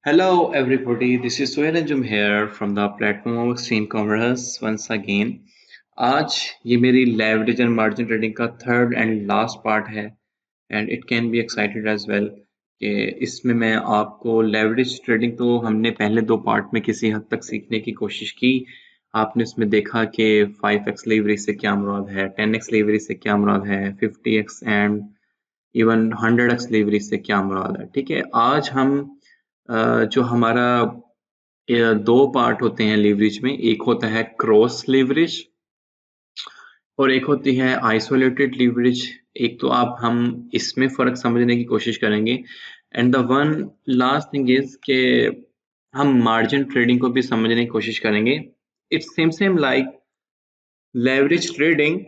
Hello, everybody. This is Suhail Anjum here from the platform of Extreme Commerce once again. आज ये मेरी leverage and margin trading का third and last part है and it can be excited as well कि इसमें मैं आपको leverage trading तो हमने पहले दो पार्ट में किसी हद तक सीखने की कोशिश की। आपने इसमें देखा कि 5x leverage से क्या मुराद है, 10x leverage से क्या मुराद है, 50x and even 100x leverage से क्या मुराद है। ठीक है, आज हम जो हमारा दो पार्ट होते हैं लीवरेज में, एक होता है क्रॉस लीवरेज और एक होती है आइसोलेटेड लीवरेज। एक तो आप हम इसमें फर्क समझने की कोशिश करेंगे and the one last thing is के हम मार्जिन ट्रेडिंग को भी समझने की कोशिश करेंगे। It's same like leverage trading,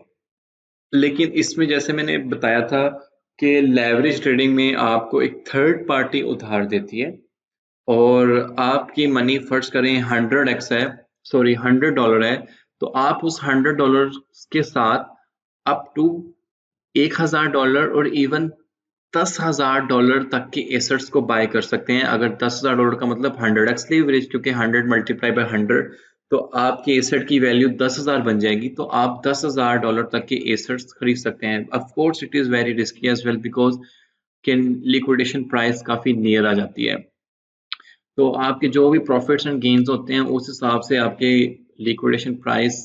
लेकिन इसमें जैसे मैंने बताया था कि लेवरेज ट्रेडिंग में आपको एक थर्ड पार्टी उधार देती है और आपकी मनी फर्ज करें 100x है, सॉरी $100 है, तो आप उस $100 के साथ अप टू $1000 और इवन $10,000 तक के एसेट्स को बाय कर सकते हैं। अगर $10,000 का मतलब 100x लीवरेज, क्योंकि 100 मल्टीप्लाई बाय 100 तो आपके एसेट की वैल्यू 10,000 बन जाएगी, तो आप $10,000 तक के एसेट्स खरीद सकते हैं। Of course it is very risky as well because liquidation price काफी नियर आ जाती है, तो आपके जो भी प्रॉफिट्स एंड गेन्स होते हैं उस हिसाब से आपके लिक्विडेशन प्राइस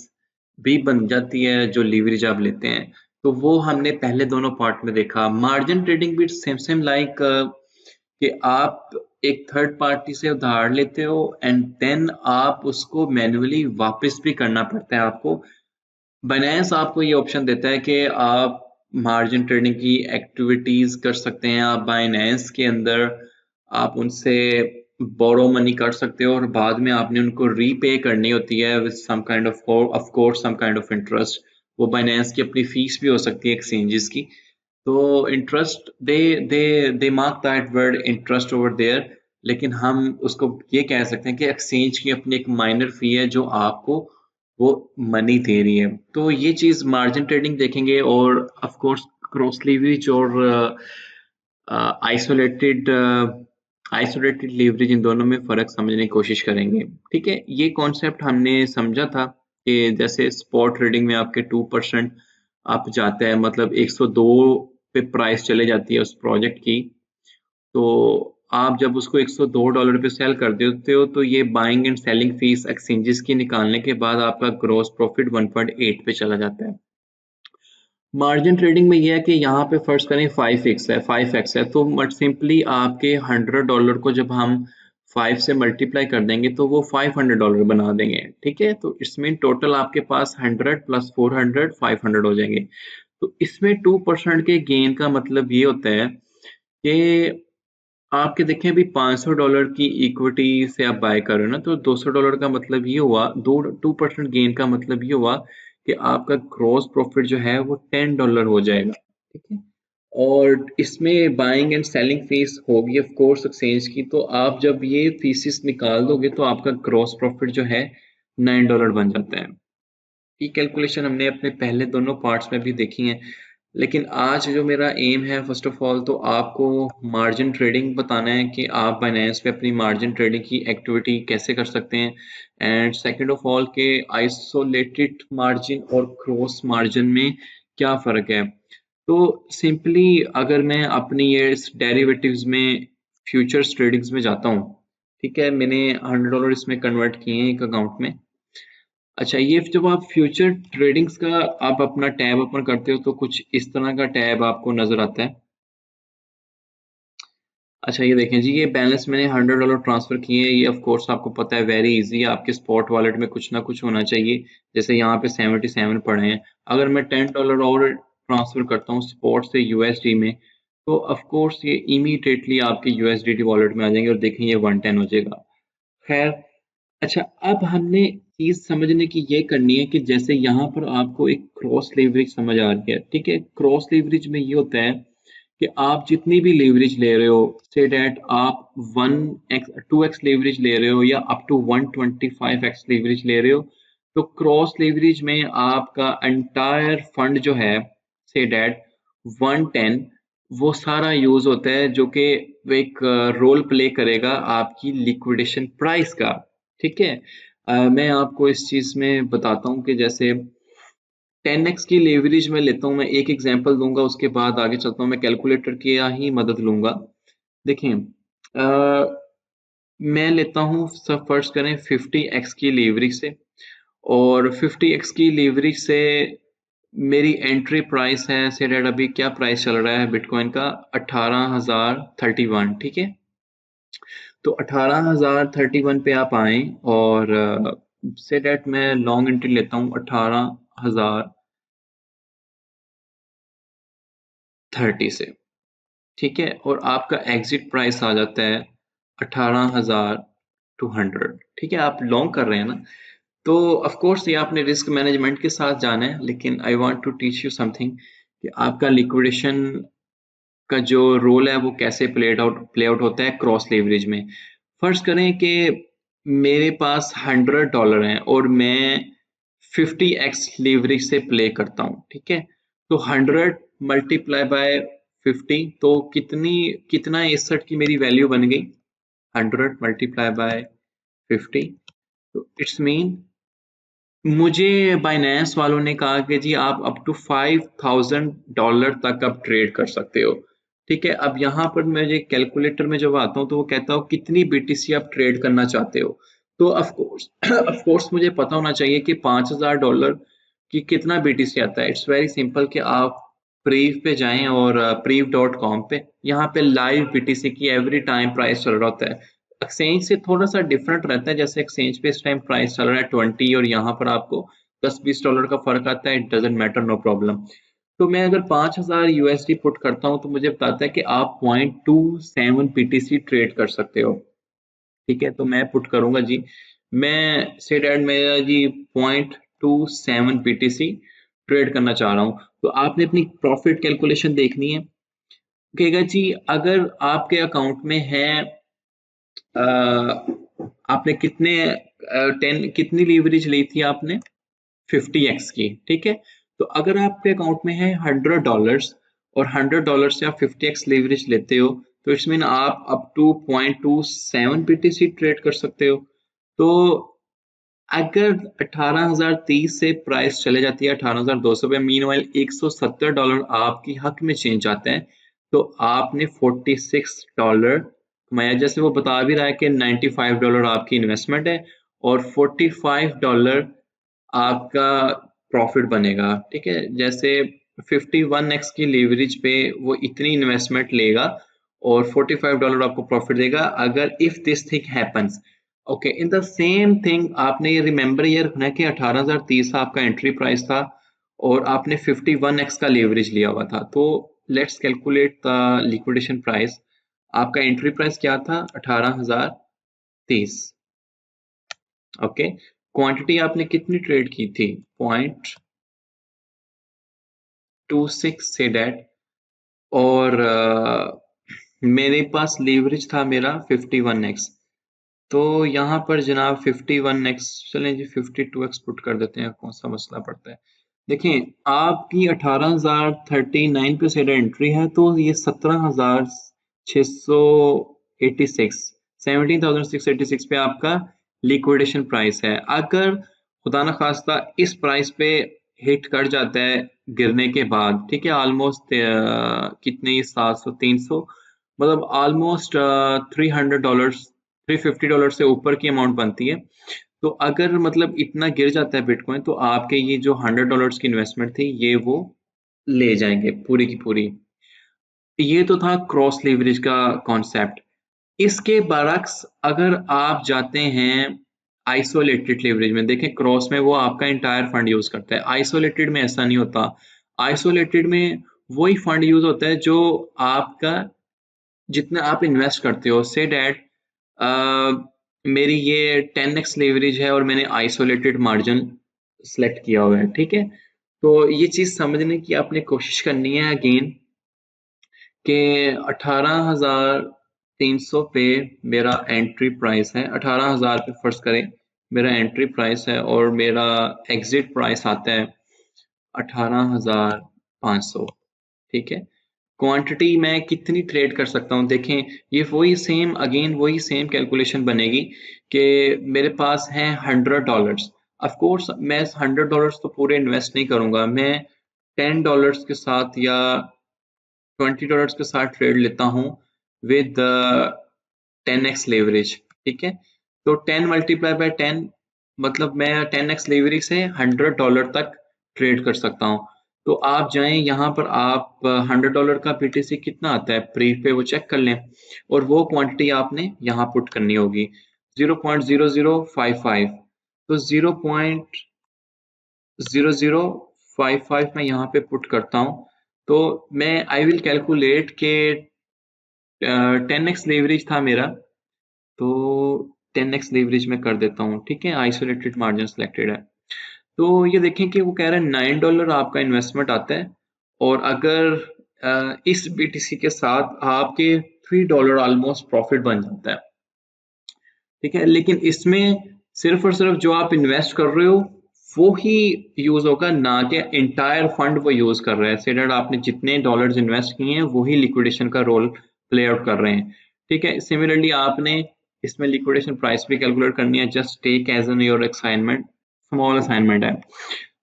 भी बन जाती है जो लीवरेज आप लेते हैं। तो वो हमने पहले दोनों पार्ट में देखा। मार्जिन ट्रेडिंग भी सेम लाइक कि आप एक थर्ड पार्टी से उधार लेते हो एंड देन आप उसको मैन्युअली वापस भी करना पड़ता है आपको। बाइनेंस आपको ये ऑप्शन देता है कि आप मार्जिन ट्रेडिंग की एक्टिविटीज कर सकते हैं। आप बाइनेंस के अंदर आप उनसे बोरो मनी कर सकते हो और बाद में आपने उनको रीपे करनी होती है with some kind of course some kind of interest. वो बाइनेंस की अपनी फीस भी हो सकती है एक्सचेंजेस की। तो इंटरेस्ट दे दे दे mark that word interest over there, लेकिन हम उसको ये कह सकते हैं कि एक्सचेंज की अपनी एक माइनर फी है जो आपको वो मनी दे रही है। तो ये चीज मार्जिन ट्रेडिंग देखेंगे और ऑफ कोर्स क्रॉस लीवरेज और आइसोलेटेड आइसोलेटेड लीवरेज, इन दोनों में फ़र्क समझने की कोशिश करेंगे। ठीक है, ये कॉन्सेप्ट हमने समझा था कि जैसे स्पॉट ट्रेडिंग में आपके 2% अप जाता है, मतलब 102 पे प्राइस चले जाती है उस प्रोजेक्ट की, तो आप जब उसको $102 पे सेल कर देते हो तो ये buying and selling fees exchanges की निकालने के बाद आपका ग्रॉस प्रॉफिट 1.8 पे चला जाता है। मार्जिन ट्रेडिंग में ये है कि यहाँ पे फर्स्ट करें 5x है, तो बट सिंपली आपके $100 को जब हम 5 से मल्टीप्लाई कर देंगे तो वो $500 बना देंगे। ठीक है, तो इसमें टोटल आपके पास 100 प्लस 400 500 हो जाएंगे। तो इसमें 2% के गेन का मतलब ये होता है कि आपके देखें अभी $500 की इक्विटी से आप बाय कर रहे हो ना, तो $200 का मतलब ये हुआ, 2% गेन का मतलब ये हुआ कि आपका ग्रॉस प्रॉफिट जो है वो $10 हो जाएगा। ठीक है, और इसमें बाइंग एंड सेलिंग फीस होगी ऑफ कोर्स एक्सचेंज की, तो आप जब ये फीसिस निकाल दोगे तो आपका ग्रॉस प्रॉफिट जो है $9 बन जाता है। ये कैलकुलेशन हमने अपने पहले दोनों पार्ट्स में भी देखी है, लेकिन आज जो मेरा एम है फर्स्ट ऑफ ऑल तो आपको मार्जिन ट्रेडिंग बताना है कि आप बाइनेंस पे अपनी मार्जिन ट्रेडिंग की एक्टिविटी कैसे कर सकते हैं, एंड सेकंड ऑफ ऑल के आइसोलेटेड मार्जिन और क्रॉस मार्जिन में क्या फ़र्क है। तो सिंपली अगर मैं अपनी ये डेरिवेटिव्स में फ्यूचर्स ट्रेडिंग्स में जाता हूँ, ठीक है, मैंने $100 इसमें कन्वर्ट किए हैं एक अकाउंट में। अच्छा, ये जब आप फ्यूचर ट्रेडिंग्स का आप अपना टैब ओपन करते हो तो कुछ इस तरह का टैब आपको नजर आता है। अच्छा, ये देखें जी, ये बैलेंस मैंने $100 ट्रांसफर किए हैं। ये ऑफ कोर्स आपको पता है वेरी इजी है, आपके स्पॉट वॉलेट में कुछ ना कुछ होना चाहिए। जैसे यहाँ पे 77 पड़े हैं, अगर मैं $10 और ट्रांसफर करता हूँ स्पॉट से यूएसडी में, तो ऑफ कोर्स ये इमीडिएटली आपके यूएसडीटी वॉलेट में आ जाएंगे और देखें ये 110 हो जाएगा। खैर, अच्छा, अब हमने चीज समझने की ये करनी है कि जैसे यहाँ पर आपको एक क्रॉस लेवरेज समझ आ रही है। ठीक है, क्रॉस लेवरेज में ये होता है कि आप जितनी भी लेवरेज ले रहे हो, से डैट आप 2x लेवरेज ले रहे हो या अप टू 125x लेवरेज ले रहे हो, तो क्रॉस लेवरेज में आपका एंटायर फंड जो है, से डैट 110 वो सारा यूज होता है जो कि एक रोल प्ले करेगा आपकी लिक्विडेशन प्राइस का। ठीक है। मैं आपको इस चीज में बताता हूँ कि जैसे 10x की लेवरेज में लेता हूँ, मैं एक एग्जांपल दूंगा, उसके बाद आगे चलता हूँ। मैं कैलकुलेटर की ही मदद लूंगा। देखिए, मैं लेता हूँ, सब फर्ज करें 50x की लेवरेज से, और 50x की लेवरेज से मेरी एंट्री प्राइस है, से डेट अभी क्या प्राइस चल रहा है बिटकॉइन का, 18,031। ठीक है। तो 18,031 पे आप आए, और से डेट मैं लॉन्ग एंट्री लेता हूँ 18,030 से। ठीक है। और आपका एग्जिट प्राइस आ जाता है 18,200। ठीक है। आप लॉन्ग कर रहे हैं ना, तो ऑफ कोर्स ये आपने रिस्क मैनेजमेंट के साथ जाना है, लेकिन I want to teach you something कि आपका लिक्विडेशन का जो रोल है वो कैसे प्ले आउट होता है क्रॉस लेवरेज में। फर्ज करें कि मेरे पास $100 हैं और मैं 50x लेवरेज से प्ले करता हूँ। ठीक है। तो 100 मल्टीप्लाई बाय 50, तो कितना एसेट की मेरी वैल्यू बन गई, 100 मल्टीप्लाई बाय 50। तो इट्स मीन मुझे बाइनेंस वालों ने कहा कि जी आप अप टू $5,000 तक आप ट्रेड कर सकते हो। ठीक है। अब यहाँ पर मुझे कैलकुलेटर में जब आता हूँ तो वो कहता हूँ कितनी बीटीसी आप ट्रेड करना चाहते हो। तो ऑफ कोर्स मुझे पता होना चाहिए कि $5,000 की कितना बीटीसी आता है। इट्स वेरी सिंपल कि आप प्रीव पे जाएं, और prev.com पे, यहाँ पे लाइव बीटीसी की एवरी टाइम प्राइस चल रहा होता है। एक्सचेंज से थोड़ा सा डिफरेंट रहता है, जैसे एक्सचेंज पे इस टाइम प्राइस चल रहा है 20, और यहाँ पर आपको $10-20 का फर्क आता है। It doesn't matter, no problem. तो मैं अगर 5,000 यूएसडी पुट करता हूँ तो मुझे बताता है कि आप 0.27 पीटीसी ट्रेड कर सकते हो। ठीक है। तो मैं पुट करूंगा जी, मैं से डैट मेरा जी 0.27 पीटीसी ट्रेड करना चाह रहा हूँ। तो आपने अपनी प्रॉफिट कैलकुलेशन देखनी है। कहेगा जी अगर आपके अकाउंट में है, आपने कितनी लीवरेज ली थी आपने, 50x की। ठीक है। तो अगर आपके अकाउंट में है $100, और $100 से आप 50x लीवरेज लेते हो, तो इट्स मीन आप अप टू 0.27 पीटीसी ट्रेड कर सकते हो। तो अगर 18,030 से प्राइस चले जाती है 18,200 पे, मीन वाइल $170 आपकी हक में चेंज आते हैं, तो आपने $46 कमाया। जैसे वो बता भी रहा है कि $95 आपकी इन्वेस्टमेंट है, और $45 आपका प्रॉफिट बनेगा। ठीक है। जैसे 51x की लीवरेज पे वो इतनी इन्वेस्टमेंट लेगा और $45 आपको प्रॉफिट देगा, अगर if this thing happens. Okay, in the same thing आपने ये रिमेंबर ये रखना है कि 18,030 आपका एंट्री प्राइस था, और आपने 51x का लेवरेज लिया हुआ था। तो let's calculate the liquidation price. आपका एंट्री प्राइस क्या था, 18,030। ओके। क्वांटिटी आपने कितनी ट्रेड की थी, 0.26 से डेट, और मेरे पास लीवरेज था मेरा 51x। तो यहाँ पर जनाब 51x, चलें जी 52x पुट कर देते हैं, कौन सा मसला पड़ता है। देखिए, आपकी 18,039 पे से एंट्री है, तो ये 17,686, 17,686 पे आपका लिक्विडेशन प्राइस है। अगर खुदा न खास्ता इस प्राइस पे हिट कर जाता है गिरने के बाद, ठीक है, ऑलमोस्ट कितने, 700-300, मतलब ऑलमोस्ट $300, $350 से ऊपर की अमाउंट बनती है। तो अगर मतलब इतना गिर जाता है बिटकॉइन, तो आपके ये जो $100 की इन्वेस्टमेंट थी ये वो ले जाएंगे पूरी की पूरी। ये तो था क्रॉस लेवरेज का कॉन्सेप्ट। इसके बरक्स अगर आप जाते हैं आइसोलेटेड लेवरेज में, देखें क्रॉस में वो आपका इंटायर फंड यूज करता है, आइसोलेटेड में ऐसा नहीं होता। आइसोलेटेड में वही फंड यूज होता है जो आपका, जितना आप इन्वेस्ट करते हो। से डैट मेरी ये 10x लेवरेज है और मैंने आइसोलेटेड मार्जिन सेलेक्ट किया हुआ है। ठीक है। तो ये चीज समझने की आपने कोशिश करनी है अगेन, कि 18,300 पे मेरा एंट्री प्राइस है, 18,000 पे फर्ज करें मेरा एंट्री प्राइस है, और मेरा एग्जिट प्राइस आता है 18,500। ठीक है। क्वांटिटी मैं कितनी ट्रेड कर सकता हूँ। देखें, ये वही सेम अगेन वही सेम कैलकुलेशन बनेगी कि मेरे पास हैं $100। ऑफ कोर्स मैं $100 तो पूरे इन्वेस्ट नहीं करूंगा, मैं $10 के साथ या $20 के साथ ट्रेड लेता हूँ विद 10x लेवरेज। ठीक है, तो 10 मल्टीप्लाई बाय 10 मतलब मैं 10x लेवरेज से $100 तक ट्रेड कर सकता हूँ। तो आप जाएं यहाँ पर, आप $100 का BTC कितना आता है प्री पे वो चेक कर लें, और वो क्वांटिटी आपने यहाँ पुट करनी होगी 0.0055। तो 0.0055 मैं यहाँ पे पुट करता हूँ। तो मैं आई विल कैलकुलेट के 10x लेवरेज था मेरा, तो 10x लेवरेज में कर देता हूँ। ठीक है, आइसोलेटेड मार्जिन सिलेक्टेड है। तो ये देखें कि वो कह रहा है $9 आपका इन्वेस्टमेंट आता है, और अगर इस BTC के साथ आपके $3 ऑलमोस्ट प्रॉफिट बन जाता है। ठीक है, लेकिन इसमें सिर्फ और सिर्फ जो आप इन्वेस्ट कर रहे हो वो ही यूज होगा, ना कि इंटायर फंड वो यूज कर रहा है। से दैट आपने जितने डॉलर्स इन्वेस्ट किए हैं वही लिक्विडेशन का रोल प्ले आउट कर रहे हैं। ठीक है, सिमिलरली आपने इसमें लिक्विडेशन प्राइस भी कैलकुलेट करनी है, just take as an your assignment, small assignment है।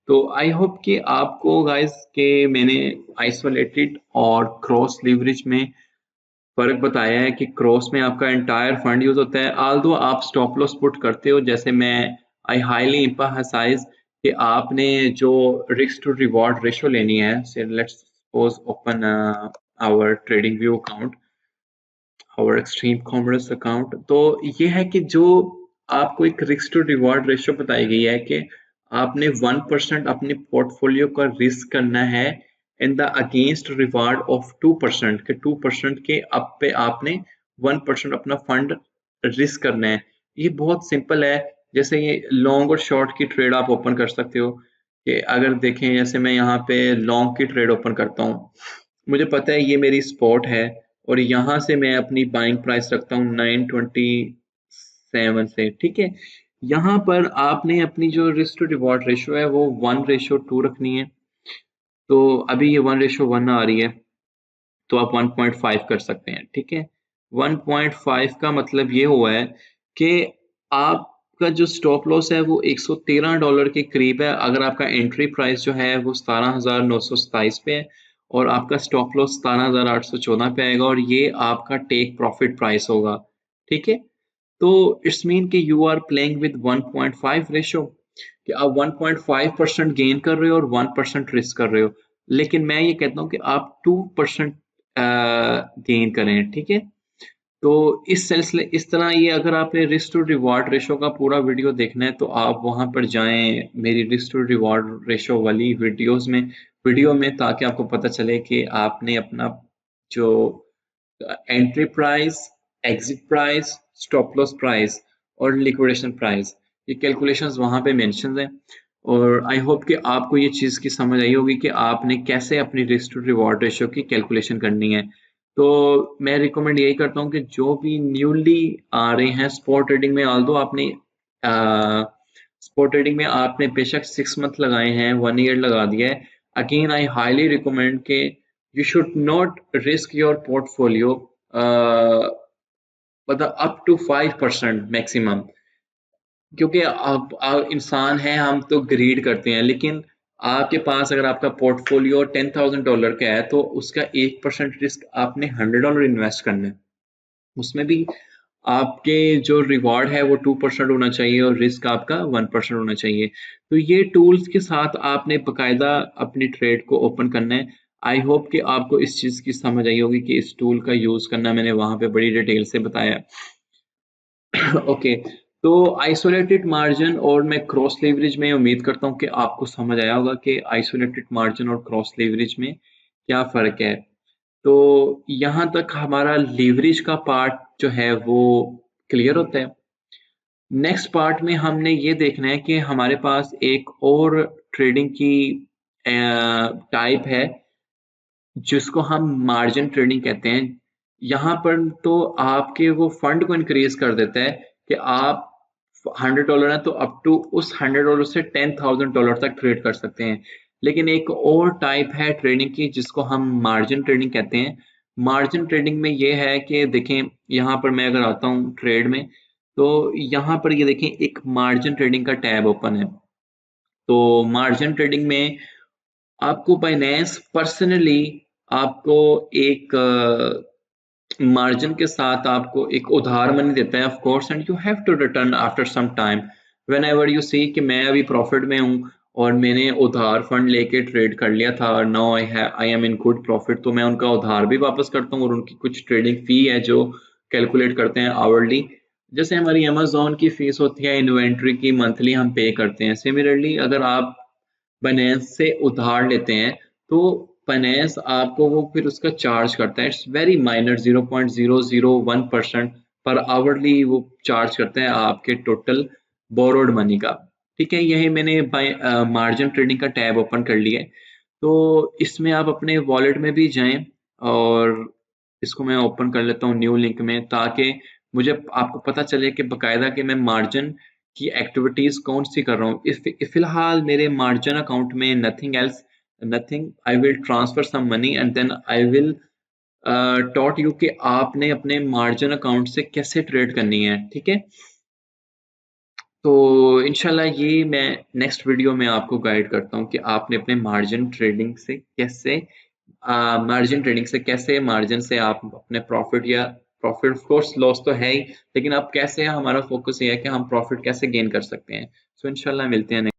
तो आई होप कि आपको गाइस के मैंने आइसोलेटेड और क्रॉस लीवरेज में फ़र्क बताया है कि क्रॉस में आपका एंटायर फंड यूज़ होता है, ऑल्दो आप स्टॉप लॉस पुट करते हो। जैसे मैं आई हाईली एम्फसाइज कि आपने जो रिस्क टू रिवॉर्ड रेशो लेनी है, say let's suppose open our trading view account, our extreme commerce account. तो ये है कि जो आपको एक रिस्क टू रिवॉर्ड रेशो बताई गई है कि आपने 1% अपने पोर्टफोलियो का रिस्क करना है in the against reward of 2%, के 2% के अप पे आपने 1% अपना फंड रिस्क करना है। ये बहुत सिंपल है। जैसे ये लॉन्ग और शॉर्ट की ट्रेड आप ओपन कर सकते हो कि अगर देखें, जैसे मैं यहाँ पे लॉन्ग की ट्रेड ओपन करता हूँ, मुझे पता है ये मेरी स्पॉट है, और यहाँ से मैं अपनी बाइंग प्राइस रखता हूँ 927 से। ठीक है, यहाँ पर आपने अपनी जो रिस्क टू रिवॉर्ड रेशो है वो 1:2 रखनी है। तो अभी ये 1:1 आ रही है, तो आप 1.5 कर सकते हैं। ठीक है, 1.5 का मतलब ये हुआ है कि आपका जो स्टॉप लॉस है वो $113 के करीब है। अगर आपका एंट्री प्राइस जो है वो 17,927 पे है, और आपका स्टॉप लॉस 17,814 पे आएगा, और ये आपका टेक प्रॉफिट प्राइस होगा। ठीक है, तो इट्स मीन कि you are playing with 1.5 ratio, कि आप 1.5% गेन कर रहे हो और 1% रिस्क कर रहे हो। लेकिन मैं ये कहता हूँ कि आप 2% गेन करें। ठीक है, तो इस सिलसिले इस तरह ये, अगर आपने रिस्क टू रिवॉर्ड रेशो का पूरा वीडियो देखना है तो आप वहां पर जाएं मेरी रिस्क टू रिवॉर्ड रेशो वाली वीडियो में, ताकि आपको पता चले कि आपने अपना जो entry price, exit price, stop loss price और लिक्विडेशन प्राइस, ये कैलकुलेशंस वहां पे मेंशन्स हैं। और आई होप कि आपको ये चीज़ की समझ आई होगी कि आपने कैसे अपनी रिस्क टू रिवॉर्ड रेशियो की कैलकुलेशन करनी है। तो मैं रिकमेंड यही करता हूँ कि जो भी न्यूली आ रहे हैं स्पॉट ट्रेडिंग में, ऑल्दो आपने स्पॉट ट्रेडिंग में आपने बेशक 6 मंथ लगाए हैं, 1 ईयर लगा दिया है, अगेन आई हाईली रिकमेंड के you should not risk your portfolio मतलब अप टू 5% मैक्सिमम, क्योंकि आप इंसान हैं, हम तो ग्रीड करते हैं। लेकिन आपके पास अगर आपका पोर्टफोलियो $10,000 का है तो उसका 1% रिस्क आपने $100 इन्वेस्ट करना है, उसमें भी आपके जो रिवॉर्ड है वो 2% होना चाहिए और रिस्क आपका 1% होना चाहिए। तो ये टूल्स के साथ आपने बाकायदा अपनी ट्रेड को ओपन करना है। आई होप कि आपको इस चीज़ की समझ आई होगी कि इस टूल का यूज़ करना मैंने वहाँ पे बड़ी डिटेल से बताया। ओके, तो आइसोलेटेड मार्जिन और मैं क्रॉस लेवरेज में उम्मीद करता हूँ कि आपको समझ आया होगा कि आइसोलेटेड मार्जिन और क्रॉस लेवरेज में क्या फ़र्क है। तो यहाँ तक हमारा लीवरेज का पार्ट जो है वो क्लियर होता है। नेक्स्ट पार्ट में हमने ये देखना है कि हमारे पास एक और ट्रेडिंग की टाइप है जिसको हम मार्जिन ट्रेडिंग कहते हैं। यहाँ पर तो आपके वो फंड को इंक्रीज कर देता है कि आप $100 है तो अप टू उस $100 से $10,000 तक ट्रेड कर सकते हैं। लेकिन एक और टाइप है ट्रेडिंग की जिसको हम मार्जिन ट्रेडिंग कहते हैं। मार्जिन ट्रेडिंग में ये है कि देखें, यहाँ पर मैं अगर आता हूँ ट्रेड में, तो यहाँ पर ये देखें एक मार्जिन ट्रेडिंग का टैब ओपन है। तो मार्जिन ट्रेडिंग में आपको बाइनेंस पर्सनली आपको एक मार्जिन के साथ आपको एक उधार मनी देता है of course, and you have to return after some time whenever you see कि मैं अभी प्रॉफिट में हूँ और मैंने उधार फंड लेके ट्रेड कर लिया था और now I am in good profit, तो मैं उनका उधार भी वापस करता हूँ और उनकी कुछ ट्रेडिंग फी है जो कैलकुलेट करते हैं आवरली। जैसे हमारी अमेजोन की फीस होती है इन्वेंट्री की, मंथली हम पे करते हैं। सिमिलरली अगर आप फाइनेंस से उधार लेते हैं तो फाइनेंस आपको वो फिर उसका चार्ज करता है। इट्स वेरी माइनर, 0.001% पर आवरली वो चार्ज करते हैं आपके टोटल बोरोड मनी का। ठीक है, यही मैंने मार्जिन ट्रेडिंग का टैब ओपन कर लिया है। तो इसमें आप अपने वॉलेट में भी जाएं और इसको मैं ओपन कर लेता हूँ न्यू लिंक में, ताकि मुझे आपको पता चले कि बकायदा कि मैं मार्जिन की एक्टिविटीज कौन सी कर रहा हूँ। फिलहाल मेरे मार्जिन अकाउंट में nothing else, nothing, I will transfer some money and then I will taught you कि आपने अपने मार्जिन अकाउंट से कैसे ट्रेड करनी है। ठीक है, तो इंशाल्लाह ये मैं नेक्स्ट वीडियो में आपको गाइड करता हूँ कि आपने अपने मार्जिन ट्रेडिंग से कैसे मार्जिन से आप अपने प्रॉफिट, या प्रॉफिट ऑफ कोर्स लॉस तो है ही, लेकिन अब कैसे हमारा फोकस ये है कि हम प्रॉफिट कैसे गेन कर सकते हैं। सो इंशाल्लाह मिलते हैं।